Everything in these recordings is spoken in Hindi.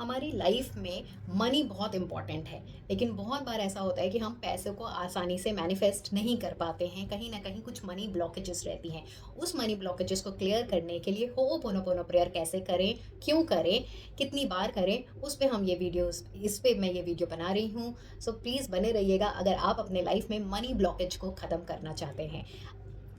हमारी लाइफ में मनी बहुत इम्पॉर्टेंट है, लेकिन बहुत बार ऐसा होता है कि हम पैसों को आसानी से मैनिफेस्ट नहीं कर पाते हैं। कहीं ना कहीं कुछ मनी ब्लॉकेजेस रहती हैं। उस मनी ब्लॉकेजेस को क्लियर करने के लिए होओपोनोपोनो प्रेयर कैसे करें, क्यों करें, कितनी बार करें, उस पे हम ये वीडियोस इस पे मैं ये वीडियो बना रही हूँ। सो प्लीज़ बने रहिएगा अगर आप अपने लाइफ में मनी ब्लॉकेज को ख़त्म करना चाहते हैं।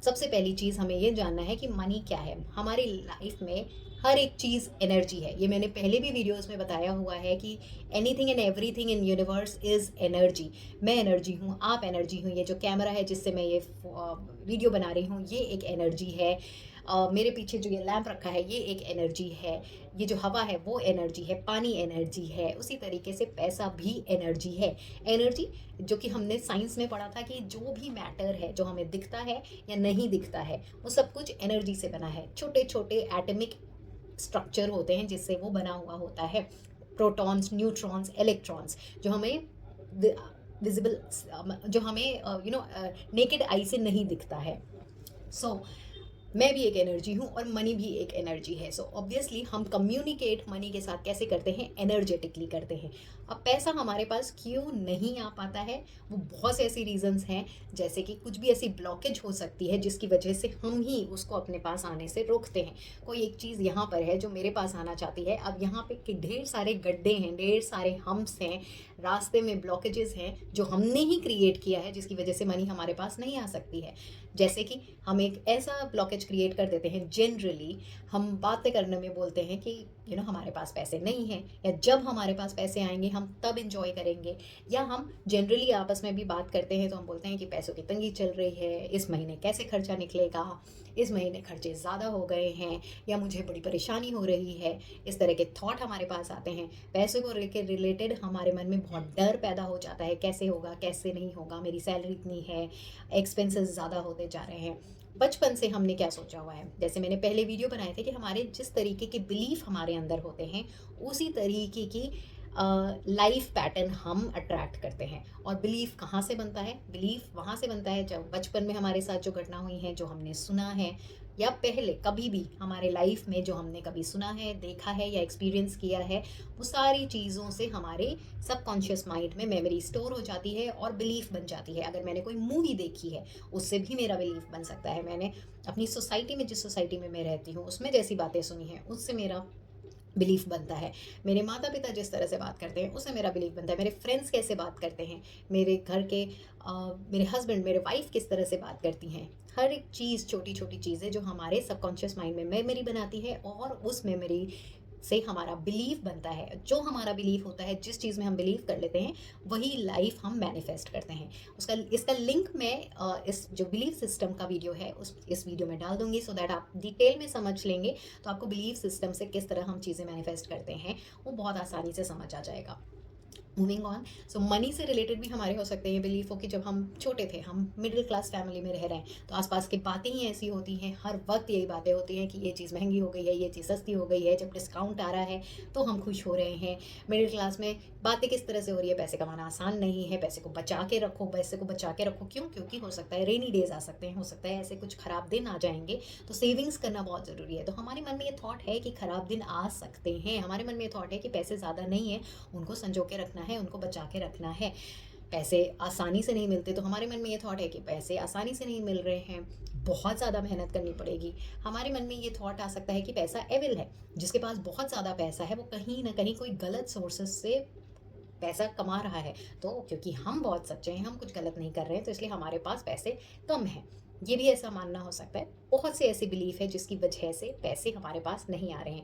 सबसे पहली चीज़ हमें ये जानना है कि मनी क्या है। हमारी लाइफ में हर एक चीज़ एनर्जी है। ये मैंने पहले भी वीडियोस में बताया हुआ है कि anything and everything in universe is energy. मैं एनर्जी हूँ, आप एनर्जी हूँ। ये जो कैमरा है जिससे मैं ये वीडियो बना रही हूँ, ये एक एनर्जी है। मेरे पीछे जो ये लैंप रखा है, ये एक एनर्जी है। ये जो हवा है वो एनर्जी है, पानी एनर्जी है। उसी तरीके से पैसा भी एनर्जी है। एनर्जी जो कि हमने साइंस में पढ़ा था कि जो भी मैटर है, जो हमें दिखता है या नहीं दिखता है, वो सब कुछ एनर्जी से बना है। छोटे छोटे एटॉमिक स्ट्रक्चर होते हैं जिससे वो बना हुआ होता है। प्रोटॉन्स, न्यूट्रॉन्स, इलेक्ट्रॉन्स, जो हमें विजिबल, जो हमें नेकेड आई से नहीं दिखता है। सो मैं भी एक एनर्जी हूँ और मनी भी एक एनर्जी है। सो ऑब्वियसली हम कम्युनिकेट मनी के साथ कैसे करते हैं, एनर्जेटिकली करते हैं। अब पैसा हमारे पास क्यों नहीं आ पाता है, वो बहुत से ऐसी रीजंस हैं। जैसे कि कुछ भी ऐसी ब्लॉकेज हो सकती है जिसकी वजह से हम ही उसको अपने पास आने से रोकते हैं। कोई एक चीज़ यहाँ पर है जो मेरे पास आना चाहती है। अब यहाँ पे कि ढेर सारे गड्ढे हैं, ढेर सारे हम्प्स हैं, रास्ते में ब्लॉकेजेस हैं जो हमने ही क्रिएट किया है, जिसकी वजह से मनी हमारे पास नहीं आ सकती है। जैसे कि हम एक ऐसा ब्लॉकेज क्रिएट कर देते हैं। जनरली हम बातें करने में बोलते हैं कि हमारे पास पैसे नहीं हैं, या जब हमारे पास पैसे आएंगे हम तब इंजॉय करेंगे। या हम जनरली आपस में भी बात करते हैं तो हम बोलते हैं कि पैसों की तंगी चल रही है, इस महीने कैसे खर्चा निकलेगा, इस महीने खर्चे ज़्यादा हो गए हैं, या मुझे बड़ी परेशानी हो रही है। इस तरह के थॉट हमारे पास आते हैं। पैसों को लेकर रिलेटेड हमारे मन में बहुत डर पैदा हो जाता है, कैसे होगा, कैसे नहीं होगा, मेरी सैलरी इतनी है, एक्सपेंसेस ज़्यादा होते जा रहे हैं। बचपन से हमने क्या सोचा हुआ है, जैसे मैंने पहले वीडियो बनाए थे कि हमारे जिस तरीके के बिलीफ हमारे अंदर होते हैं, उसी तरीके की लाइफ पैटर्न हम अट्रैक्ट करते हैं। और बिलीफ कहाँ से बनता है, बिलीफ वहाँ से बनता है जब बचपन में हमारे साथ जो घटना हुई है, जो हमने सुना है, या पहले कभी भी हमारे लाइफ में जो हमने कभी सुना है, देखा है या एक्सपीरियंस किया है, वो सारी चीज़ों से हमारे सबकॉन्शियस माइंड में मेमोरी स्टोर हो जाती है और बिलीफ बन जाती है। अगर मैंने कोई मूवी देखी है, उससे भी मेरा बिलीफ बन सकता है। मैंने अपनी सोसाइटी में, जिस सोसाइटी में मैं रहती हूँ, उसमें जैसी बातें सुनी हैं, उससे मेरा बिलीफ बनता है। मेरे माता पिता जिस तरह से बात करते हैं, उससे मेरा बिलीफ बनता है। मेरे फ्रेंड्स कैसे बात करते हैं, मेरे घर के मेरे हस्बैंड, मेरे वाइफ किस तरह से बात करती हैं, हर एक चीज़, छोटी छोटी चीज़ें जो हमारे सबकॉन्शियस माइंड में मेमोरी बनाती है, और उस मेमोरी से हमारा बिलीफ बनता है। जो हमारा बिलीफ होता है, जिस चीज़ में हम बिलीव कर लेते हैं, वही लाइफ हम मैनिफेस्ट करते हैं। उसका इसका लिंक मैं इस जो बिलीफ सिस्टम का वीडियो है इस वीडियो में डाल दूंगी, सो दैट आप डिटेल में समझ लेंगे। तो आपको बिलीफ सिस्टम से किस तरह हम चीज़ें मैनिफेस्ट करते हैं वो बहुत आसानी से समझ आ जाएगा। मूविंग ऑन, सो मनी से रिलेटेड भी हमारे हो सकते हैं बिलीफ हो कि जब हम छोटे थे, हम मिडिल क्लास फैमिली में रह रहे हैं, तो आसपास की बातें ही ऐसी होती हैं, हर वक्त यही बातें होती हैं कि ये चीज़ महंगी हो गई है, ये चीज़ सस्ती हो गई है, जब डिस्काउंट आ रहा है तो हम खुश हो रहे हैं। मिडिल क्लास में बातें किस तरह से हो रही है, पैसे कमाना आसान नहीं है, पैसे को बचा के रखो, पैसे को बचा के रखो। क्यों? क्योंकि हो सकता है रेनी डेज आ सकते हैं, हो सकता है ऐसे कुछ ख़राब दिन आ जाएंगे, तो सेविंग्स करना बहुत ज़रूरी है। तो हमारे मन में ये थॉट है कि ख़राब दिन आ सकते हैं, हमारे मन में ये थॉट है कि पैसे ज़्यादा नहीं है, उनको संजो के रखना है, उनको बचा के रखना है। पैसे आसानी से नहीं मिलते, तो हमारे मन में ये थॉट है कि पैसे आसानी से नहीं मिल रहे हैं, बहुत ज़्यादा मेहनत करनी पड़ेगी। हमारे मन में ये थॉट आ सकता है कि पैसा एविल है, जिसके पास बहुत ज़्यादा पैसा है वो कहीं ना कहीं कोई गलत सोर्सेस से पैसा कमा रहा है। तो क्योंकि हम बहुत सच्चे हैं, हम कुछ गलत नहीं कर रहे हैं, तो इसलिए हमारे पास पैसे कम हैं। ये भी ऐसा मानना हो सकता है। बहुत से ऐसे बिलीफ है जिसकी वजह से पैसे हमारे पास नहीं आ रहे हैं।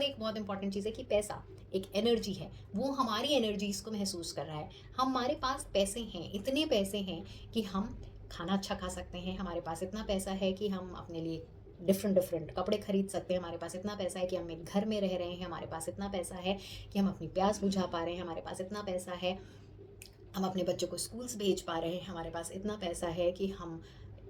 एक बहुत इंपॉर्टेंट चीज़ है कि पैसा एक एनर्जी है, वो हमारी एनर्जीज को महसूस कर रहा है। हमारे पास पैसे हैं, इतने पैसे हैं कि हम खाना अच्छा खा सकते हैं, हमारे पास इतना पैसा है कि हम अपने लिए डिफरेंट डिफरेंट कपड़े खरीद सकते हैं, हमारे पास इतना पैसा है कि हम एक घर में रह रहे हैं, हमारे पास इतना पैसा है कि हम अपनी प्यास बुझा पा रहे हैं, हमारे पास इतना पैसा है हम अपने बच्चों को स्कूल्स भेज पा रहे हैं, हमारे पास इतना पैसा है कि हम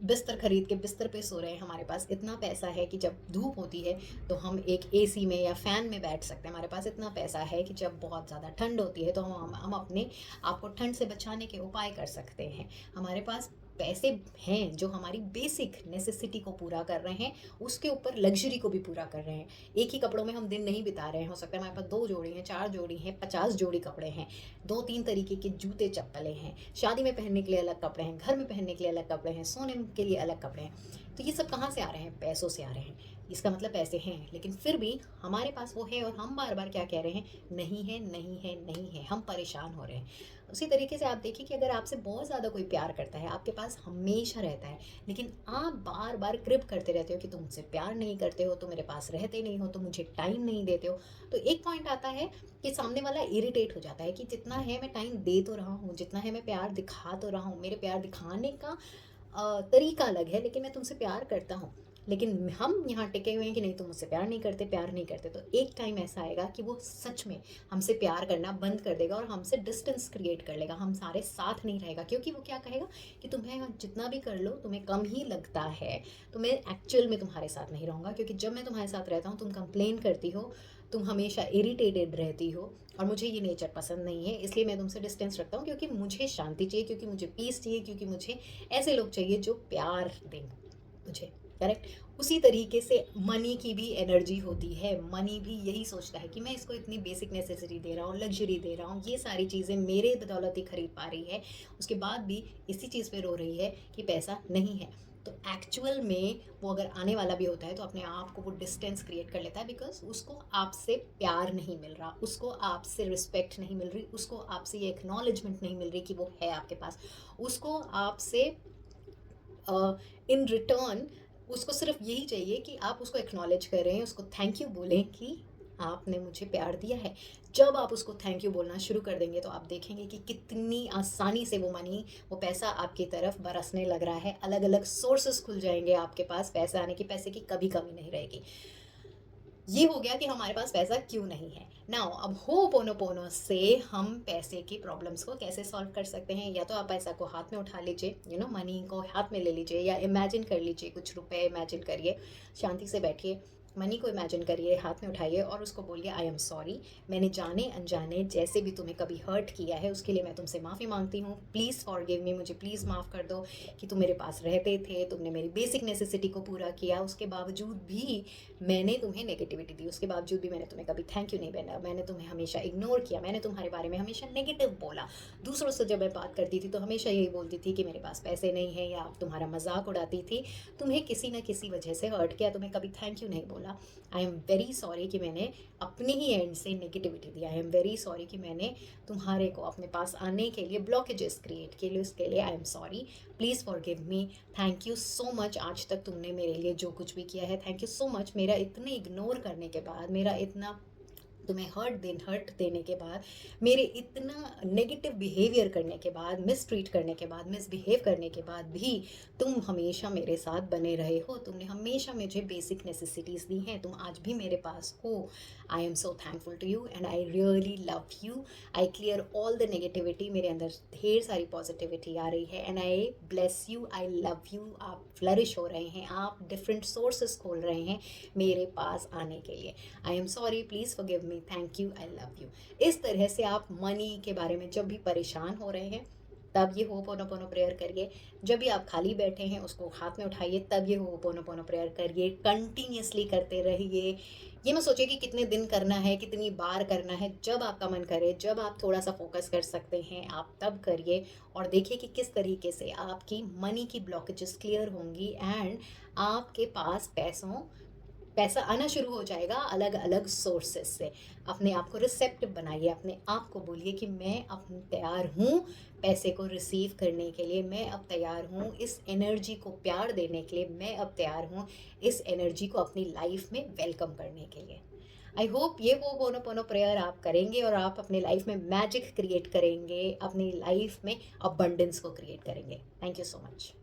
बिस्तर खरीद के बिस्तर पे सो रहे हैं, हमारे पास इतना पैसा है कि जब धूप होती है तो हम एक एसी में या फ़ैन में बैठ सकते हैं, हमारे पास इतना पैसा है कि जब बहुत ज़्यादा ठंड होती है तो हम अपने आप को ठंड से बचाने के उपाय कर सकते हैं। हमारे पास पैसे हैं जो हमारी बेसिक नेसेसिटी को पूरा कर रहे हैं, उसके ऊपर लग्ज़री को भी पूरा कर रहे हैं। एक ही कपड़ों में हम दिन नहीं बिता रहे हैं, हो सकता है हमारे पास 2 जोड़ी हैं, 4 जोड़ी हैं, 50 जोड़ी कपड़े हैं, 2-3 तरीके के जूते-चप्पलें हैं, शादी में पहनने के लिए अलग कपड़े हैं, घर में पहनने के लिए अलग कपड़े हैं, सोने के लिए अलग कपड़े हैं। तो ये सब कहाँ से आ रहे हैं? पैसों से आ रहे हैं। इसका मतलब पैसे हैं, लेकिन फिर भी हमारे पास वो है और हम बार-बार क्या कह रहे हैं? नहीं है, नहीं है, नहीं है। हम परेशान हो रहे हैं। उसी तरीके से आप देखिए कि अगर आपसे बहुत ज़्यादा कोई प्यार करता है, आपके पास हमेशा रहता है, लेकिन आप बार-बार क्रिप करते रहते हो कि तुम मुझसे प्यार नहीं करते हो, तुम मेरे पास रहते नहीं हो, तुम मुझे टाइम नहीं देते हो, तो एक पॉइंट आता है कि सामने वाला इरिटेट हो जाता है कि जितना है मैं टाइम दे तो रहा हूँ, जितना है मैं प्यार दिखा तो रहा हूँ, मेरे प्यार दिखाने का तरीका अलग है, लेकिन मैं तुमसे प्यार करता हूँ। लेकिन हम यहाँ टिके हुए हैं कि नहीं, तुम मुझसे प्यार नहीं करते, प्यार नहीं करते। तो एक टाइम ऐसा आएगा कि वो सच में हमसे प्यार करना बंद कर देगा और हमसे डिस्टेंस क्रिएट कर लेगा, हम सारे साथ नहीं रहेगा, क्योंकि वो क्या कहेगा कि तुम्हें जितना भी कर लो तुम्हें कम ही लगता है, तो मैं एक्चुअल में तुम्हारे साथ नहीं रहूँगा, क्योंकि जब मैं तुम्हारे साथ रहता हूँ तुम कंप्लेन करती हो, तुम हमेशा इरिटेटेड रहती हो, और मुझे ये नेचर पसंद नहीं है, इसलिए मैं तुमसे डिस्टेंस रखता हूँ, क्योंकि मुझे शांति चाहिए, क्योंकि मुझे पीस चाहिए, क्योंकि मुझे ऐसे लोग चाहिए जो प्यार दें मुझे। करेक्ट। उसी तरीके से मनी की भी एनर्जी होती है, मनी भी यही सोचता है कि मैं इसको इतनी बेसिक नेसेसिटी दे रहा हूँ, लग्जरी दे रहा हूँ, ये सारी चीज़ें मेरे बदौलत ही खरीद पा रही है, उसके बाद भी इसी चीज़ पे रो रही है कि पैसा नहीं है। तो एक्चुअल में वो अगर आने वाला भी होता है तो अपने आप को वो डिस्टेंस क्रिएट कर लेता है, बिकॉज उसको आपसे प्यार नहीं मिल रहा, उसको आपसे रिस्पेक्ट नहीं मिल रही, उसको आपसे ये एक्नॉलेजमेंट नहीं मिल रही कि वो है आपके पास, उसको आपसे इन रिटर्न उसको सिर्फ यही चाहिए कि आप उसको एक्नॉलेज करें, उसको थैंक यू बोलें कि आपने मुझे प्यार दिया है। जब आप उसको थैंक यू बोलना शुरू कर देंगे तो आप देखेंगे कि कितनी आसानी से वो मनी, वो पैसा आपकी तरफ बरसने लग रहा है। अलग अलग सोर्सेस खुल जाएंगे आपके पास पैसे आने की, पैसे की कभी कमी नहीं रहेगी। ये हो गया कि हमारे पास पैसा क्यों नहीं है। नाउ अब होपोनोपोनो से हम पैसे की प्रॉब्लम्स को कैसे सॉल्व कर सकते हैं? या तो आप पैसा को हाथ में उठा लीजिए, मनी को हाथ में ले लीजिए, या इमेजिन कर लीजिए, कुछ रुपए इमेजिन करिए, शांति से बैठिए, मनी को इमेजिन करिए, हाथ में उठाइए और उसको बोलिए आई एम सॉरी, मैंने जाने अनजाने जैसे भी तुम्हें कभी हर्ट किया है उसके लिए मैं तुमसे माफ़ी मांगती हूँ, प्लीज़ फॉरगिव मी, मुझे प्लीज़ माफ़ कर दो कि तुम मेरे पास रहते थे, तुमने मेरी बेसिक नेसेसिटी को पूरा किया, उसके बावजूद भी मैंने तुम्हें नेगेटिविटी दी, उसके बावजूद भी मैंने तुम्हें कभी थैंक यू नहीं बोला, मैंने तुम्हें हमेशा इग्नोर किया, मैंने तुम्हारे बारे में हमेशा नेगेटिव बोला, दूसरों से जब मैं बात करती थी तो हमेशा यही बोलती थी कि मेरे पास पैसे नहीं है, या तुम्हारा मजाक उड़ाती थी, तुम्हें किसी न किसी वजह से हर्ट किया, तुम्हें कभी थैंक यू नहीं बोला। आई एम वेरी सॉरी कि मैंने अपने ही एंड से negativity the, I am very sorry कि मैंने तुम्हारे को अपने पास आने के लिए ब्लॉकेजेस क्रिएट किए, उसके लिए I am sorry, please forgive me, thank you so much, आज तक तुमने मेरे लिए जो कुछ भी किया है, थैंक यू सो मच, मेरा इतने इग्नोर करने के बाद, मेरा इतना तुम्हें हर्ट देने के बाद, मेरे इतना नेगेटिव बिहेवियर करने के बाद, मिसट्रीट करने के बाद, मिसबिहेव करने के बाद भी तुम हमेशा मेरे साथ बने रहे हो, तुमने हमेशा मुझे बेसिक नेसेसिटीज़ दी हैं, तुम आज भी मेरे पास हो। I am so thankful to you and I really love you, I clear all the negativity, मेरे अंदर ढेर सारी पॉजिटिविटी आ रही है, and I bless you, I love you, आप फ्लरिश हो रहे हैं, आप डिफरेंट सोर्सेस खोल रहे हैं मेरे पास आने के लिए, I am sorry, please forgive me, thank you, I love you. इस तरह से आप मनी के बारे में जब भी परेशान हो रहे हैं तब ये होपोनोपोनो प्रेयर करिए, जब भी आप खाली बैठे हैं उसको हाथ में उठाइए तब ये होपोनोपोनो प्रेयर करिए, कंटिन्यूसली करते रहिए। ये मत सोचिए कि कितने दिन करना है, कितनी बार करना है, जब आपका मन करे, जब आप थोड़ा सा फोकस कर सकते हैं आप तब करिए, और देखिए कि किस तरीके से आपकी मनी की ब्लॉकेजेस क्लियर होंगी एंड आपके पास पैसा आना शुरू हो जाएगा अलग अलग सोर्सेस से। अपने आप को रिसेप्टिव बनाइए, अपने आप को बोलिए कि मैं अब तैयार हूँ पैसे को रिसीव करने के लिए, मैं अब तैयार हूँ इस एनर्जी को प्यार देने के लिए, मैं अब तैयार हूँ इस एनर्जी को अपनी लाइफ में वेलकम करने के लिए। आई होप ये वो पोनो प्रेयर आप करेंगे और आप अपने लाइफ में मैजिक क्रिएट करेंगे, अपनी लाइफ में अबंडेंस को क्रिएट करेंगे। Thank you so much.